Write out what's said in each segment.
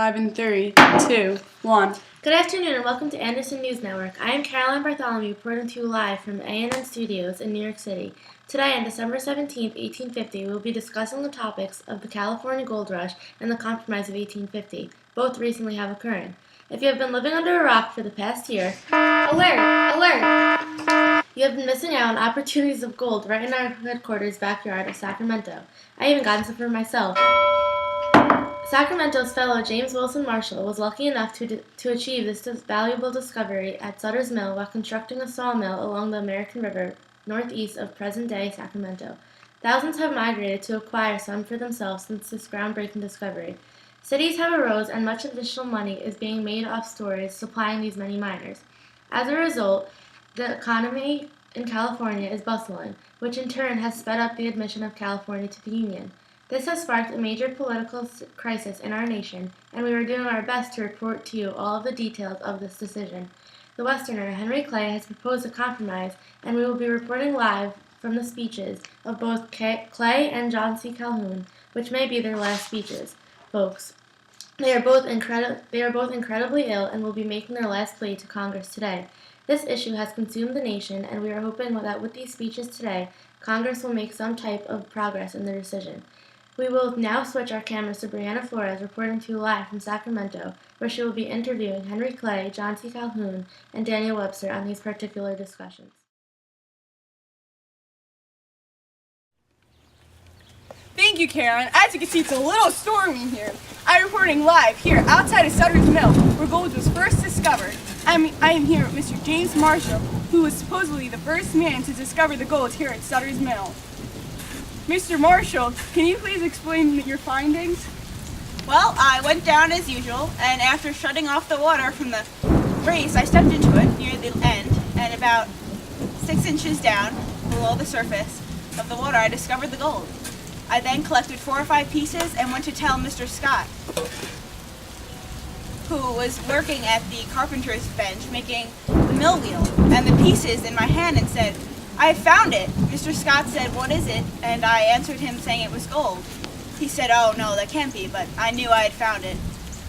live in 3, 2, 1. Good afternoon and welcome to Anderson News Network. I am Caroline Bartholomew reporting to you live from ANN Studios in New York City. Today on December 17, 1850, we will be discussing the topics of the California Gold Rush and the Compromise of 1850. Both recently have occurred. If you have been living under a rock for the past year, alert! Alert! You have been missing out on opportunities of gold right in our headquarters backyard of Sacramento. I even got some for myself. Sacramento's fellow James Wilson Marshall was lucky enough to achieve this valuable discovery at Sutter's Mill while constructing a sawmill along the American River, northeast of present-day Sacramento. Thousands have migrated to acquire some for themselves since this groundbreaking discovery. Cities have arose and much additional money is being made off storages supplying these many miners. As a result, the economy in California is bustling, which in turn has sped up the admission of California to the Union. This has sparked a major political crisis in our nation, and we are doing our best to report to you all of the details of this decision. The Westerner, Henry Clay, has proposed a compromise, and we will be reporting live from the speeches of both Clay and John C. Calhoun, which may be their last speeches. Folks, they are both incredibly ill and will be making their last plea to Congress today. This issue has consumed the nation, and we are hoping that with these speeches today, Congress will make some type of progress in their decision. We will now switch our cameras to Brianna Flores reporting to you live from Sacramento, where she will be interviewing Henry Clay, John C. Calhoun, and Daniel Webster on these particular discussions. Thank you, Caroline. As you can see, it's a little stormy here. I'm reporting live here outside of Sutter's Mill, where gold was first discovered. I am here with Mr. James Marshall, who was supposedly the first man to discover the gold here at Sutter's Mill. Mr. Marshall, can you please explain your findings? Well, I went down as usual, and after shutting off the water from the race, I stepped into it near the end, and about 6 inches down, below the surface of the water, I discovered the gold. I then collected 4 or 5 pieces and went to tell Mr. Scott, who was working at the carpenter's bench making the mill wheel, and the pieces in my hand, and said, "I found it." Mr. Scott said, "What is it?" And I answered him saying it was gold. He said, "Oh no, that can't be," but I knew I had found it.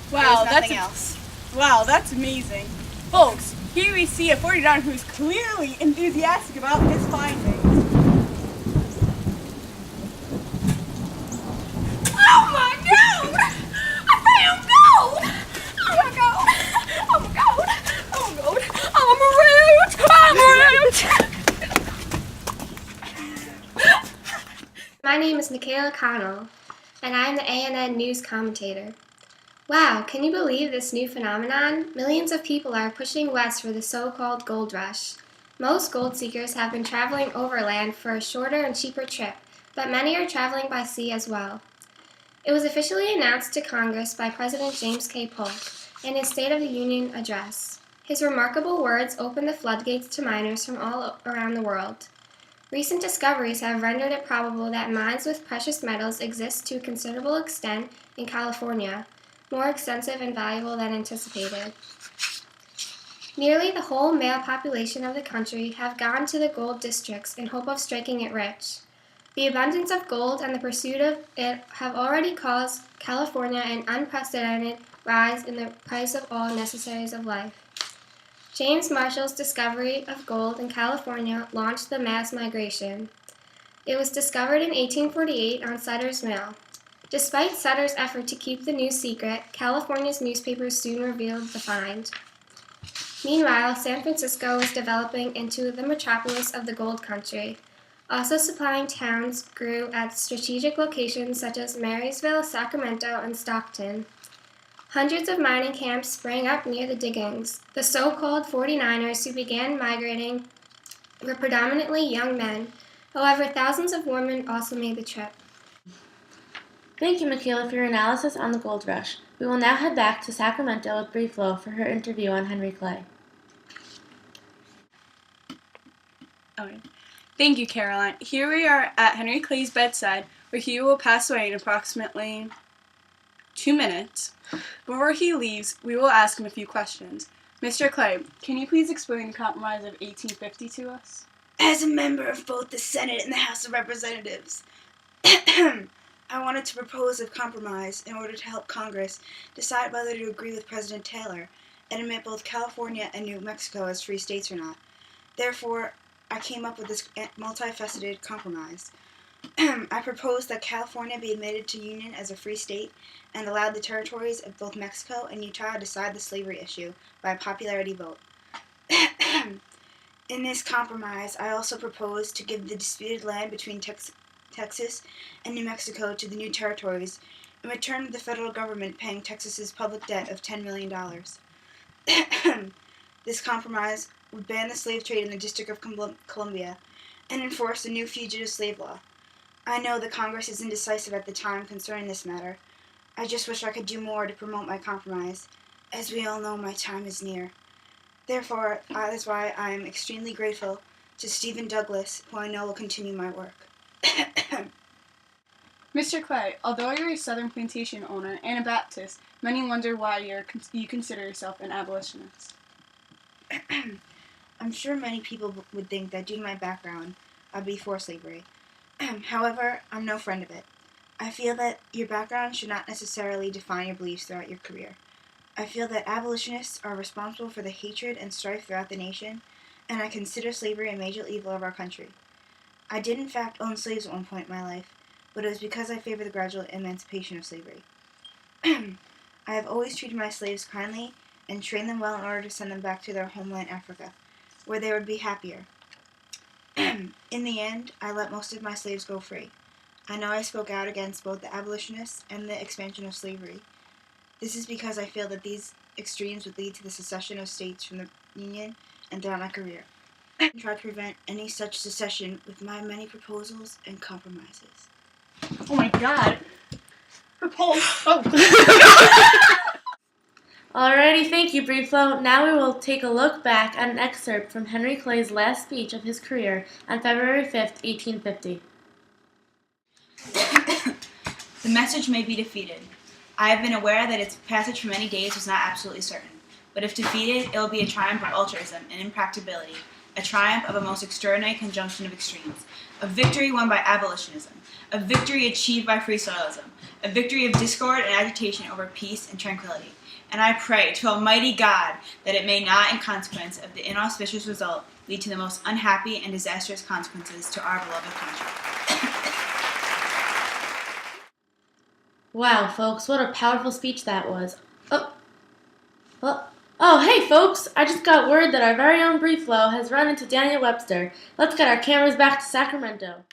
Wow, nothing else. Wow, that's amazing. Folks, here we see a 49 who's clearly enthusiastic about his findings. Oh my God! I found gold! Oh my God! Oh my God! Oh my God! I'm a root! I'm a root! My name is Michaela Connell, and I am the ANN News commentator. Wow, can you believe this new phenomenon? Millions of people are pushing west for the so-called gold rush. Most gold seekers have been traveling overland for a shorter and cheaper trip, but many are traveling by sea as well. It was officially announced to Congress by President James K. Polk in his State of the Union address. His remarkable words opened the floodgates to miners from all around the world. Recent discoveries have rendered it probable that mines with precious metals exist to a considerable extent in California, more extensive and valuable than anticipated. Nearly the whole male population of the country have gone to the gold districts in hope of striking it rich. The abundance of gold and the pursuit of it have already caused California an unprecedented rise in the price of all necessaries of life. James Marshall's discovery of gold in California launched the mass migration. It was discovered in 1848 on Sutter's Mill. Despite Sutter's effort to keep the news secret, California's newspapers soon revealed the find. Meanwhile, San Francisco was developing into the metropolis of the gold country. Also supplying towns grew at strategic locations such as Marysville, Sacramento, and Stockton. Hundreds of mining camps sprang up near the diggings. The so-called 49ers who began migrating were predominantly young men. However, thousands of women also made the trip. Thank you, Michaela, for your analysis on the gold rush. We will now head back to Sacramento with Bree Flo for her interview on Henry Clay. Okay. Thank you, Caroline. Here we are at Henry Clay's bedside, where he will pass away in approximately 2 minutes. Before he leaves, we will ask him a few questions. Mr. Clay, can you please explain the Compromise of 1850 to us? As a member of both the Senate and the House of Representatives, I wanted to propose a compromise in order to help Congress decide whether to agree with President Taylor and admit both California and New Mexico as free states or not. Therefore, I came up with this multifaceted compromise. I proposed that California be admitted to Union as a free state and allowed the territories of both Mexico and Utah to decide the slavery issue by a popularity vote. In this compromise, I also proposed to give the disputed land between Texas and New Mexico to the new territories in return of the federal government paying Texas's public debt of $10 million. This compromise would ban the slave trade in the District of Columbia and enforce a new fugitive slave law. I know that Congress is indecisive at the time concerning this matter. I just wish I could do more to promote my compromise. As we all know, my time is near. Therefore, that is why I am extremely grateful to Stephen Douglas, who I know will continue my work. Mr. Clay, although you're a Southern plantation owner and a Baptist, many wonder why you consider yourself an abolitionist. I'm sure many people would think that due to my background, I'd be for slavery. However, I'm no friend of it. I feel that your background should not necessarily define your beliefs throughout your career. I feel that abolitionists are responsible for the hatred and strife throughout the nation, and I consider slavery a major evil of our country. I did in fact own slaves at one point in my life, but it was because I favor the gradual emancipation of slavery. I have always treated my slaves kindly and trained them well in order to send them back to their homeland Africa, where they would be happier. In the end, I let most of my slaves go free. I know I spoke out against both the abolitionists and the expansion of slavery. This is because I feel that these extremes would lead to the secession of states from the Union, and throughout my career, I tried to prevent any such secession with my many proposals and compromises. Oh my God! Oh. Alrighty, thank you, Brieflo. Now we will take a look back at an excerpt from Henry Clay's last speech of his career on February 5th, 1850. The message may be defeated. I have been aware that its passage for many days was not absolutely certain, but if defeated, it will be a triumph of ultraism and impracticability, a triumph of a most extraordinary conjunction of extremes, a victory won by abolitionism, a victory achieved by free soilism, a victory of discord and agitation over peace and tranquility. And I pray to Almighty God that it may not, in consequence of the inauspicious result, lead to the most unhappy and disastrous consequences to our beloved country. Wow, folks, what a powerful speech that was. Oh, hey, folks, I just got word that our very own Brieflo has run into Daniel Webster. Let's get our cameras back to Sacramento.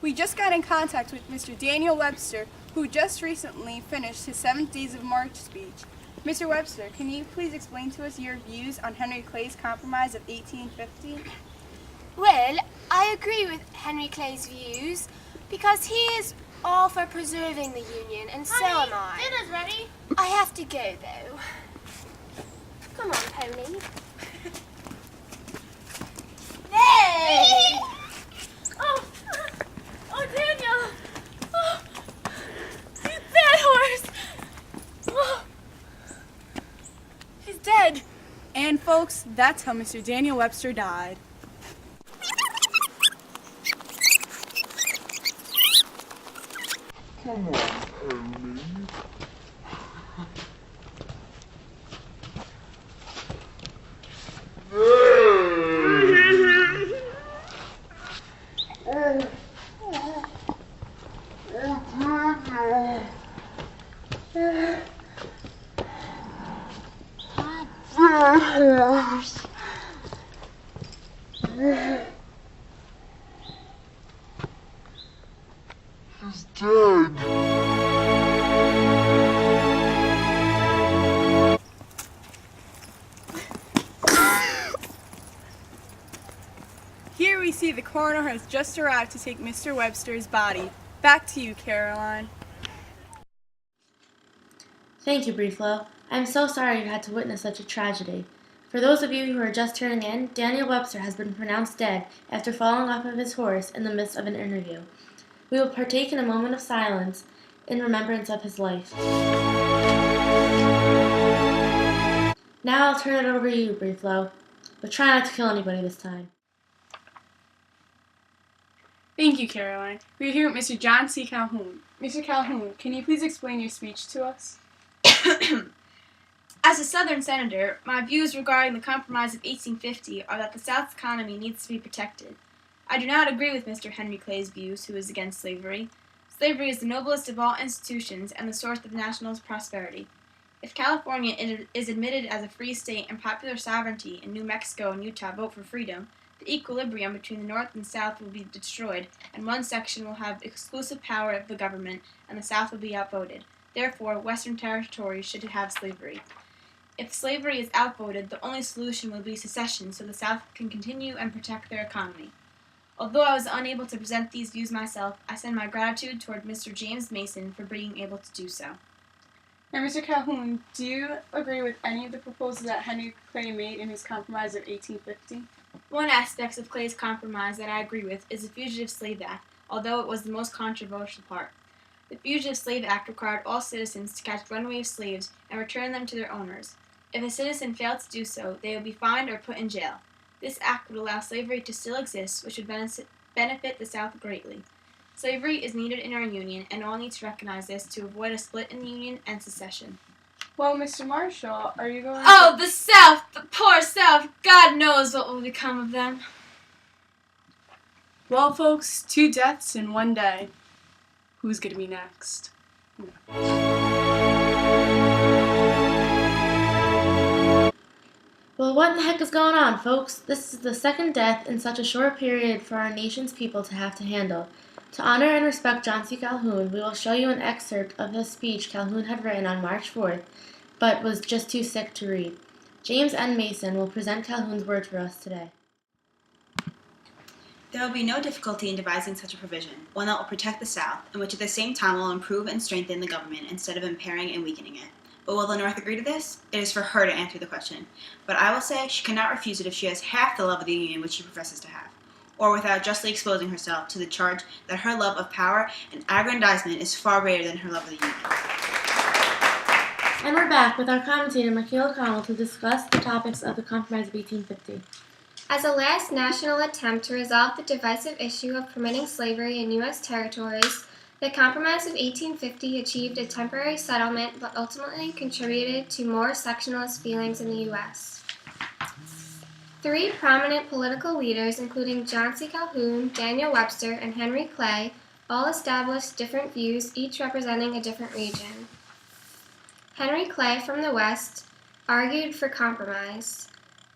We just got in contact with Mr. Daniel Webster, who just recently finished his 7th Days of March speech. Mr. Webster, can you please explain to us your views on Henry Clay's Compromise of 1850? Well, I agree with Henry Clay's views because he is all for preserving the Union, and so am I. Dinner's ready. I have to go, though. Come on, Pony. Hey! Oh, Daniel! Oh, you bad horse! Oh, he's dead. And folks, that's how Mr. Daniel Webster died. Come on, Pony. He's dead. Here we see the coroner has just arrived to take Mr. Webster's body. Back to you, Caroline. Thank you, Brieflo. I'm so sorry you had to witness such a tragedy. For those of you who are just tuning in, Daniel Webster has been pronounced dead after falling off of his horse in the midst of an interview. We will partake in a moment of silence in remembrance of his life. Now I'll turn it over to you, Brieflo, but try not to kill anybody this time. Thank you, Caroline. We are here with Mr. John C. Calhoun. Mr. Calhoun, can you please explain your speech to us? As a Southern senator, my views regarding the Compromise of 1850 are that the South's economy needs to be protected. I do not agree with Mr. Henry Clay's views, who is against slavery. Slavery is the noblest of all institutions and the source of national prosperity. If California is admitted as a free state and popular sovereignty and New Mexico and Utah vote for freedom, the equilibrium between the North and South will be destroyed, and one section will have exclusive power of the government, and the South will be outvoted. Therefore, Western territories should have slavery. If slavery is outvoted, the only solution will be secession so the South can continue and protect their economy. Although I was unable to present these views myself, I send my gratitude toward Mr. James Mason for being able to do so. Now, Mr. Calhoun, do you agree with any of the proposals that Henry Clay made in his Compromise of 1850? One aspect of Clay's compromise that I agree with is the Fugitive Slave Act, although it was the most controversial part. The Fugitive Slave Act required all citizens to catch runaway slaves and return them to their owners. If a citizen failed to do so, they would be fined or put in jail. This act would allow slavery to still exist, which would benefit the South greatly. Slavery is needed in our Union, and all need to recognize this to avoid a split in the Union and secession. Well, Mr. Marshall, are you going Oh, the South! The poor South! God knows what will become of them. Well, folks, 2 deaths in 1 day. Who's going to be next? Well, what in the heck is going on, folks? This is the second death in such a short period for our nation's people to have to handle. To honor and respect John C. Calhoun, we will show you an excerpt of his speech Calhoun had written on March 4th, but was just too sick to read. James N. Mason will present Calhoun's words for us today. There will be no difficulty in devising such a provision, one that will protect the South, and which at the same time will improve and strengthen the government instead of impairing and weakening it. But will the North agree to this? It is for her to answer the question. But I will say she cannot refuse it if she has half the love of the Union which she professes to have, or without justly exposing herself to the charge that her love of power and aggrandizement is far greater than her love of the Union. And we're back with our commentator, Michaela Connell, to discuss the topics of the Compromise of 1850. As a last national attempt to resolve the divisive issue of permitting slavery in U.S. territories, the Compromise of 1850 achieved a temporary settlement but ultimately contributed to more sectionalist feelings in the U.S. 3 prominent political leaders, including John C. Calhoun, Daniel Webster, and Henry Clay, all established different views, each representing a different region. Henry Clay from the West argued for compromise.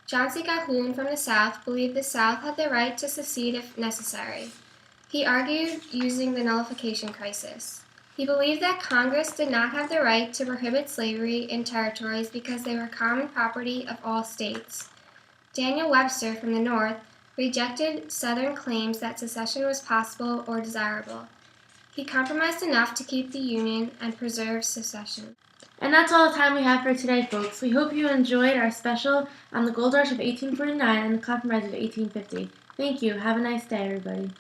John C. Calhoun from the South believed the South had the right to secede if necessary. He argued using the nullification crisis. He believed that Congress did not have the right to prohibit slavery in territories because they were common property of all states. Daniel Webster from the North rejected Southern claims that secession was possible or desirable. He compromised enough to keep the Union and preserve secession. And that's all the time we have for today, folks. We hope you enjoyed our special on the Gold Rush of 1849 and the Compromise of 1850. Thank you. Have a nice day, everybody.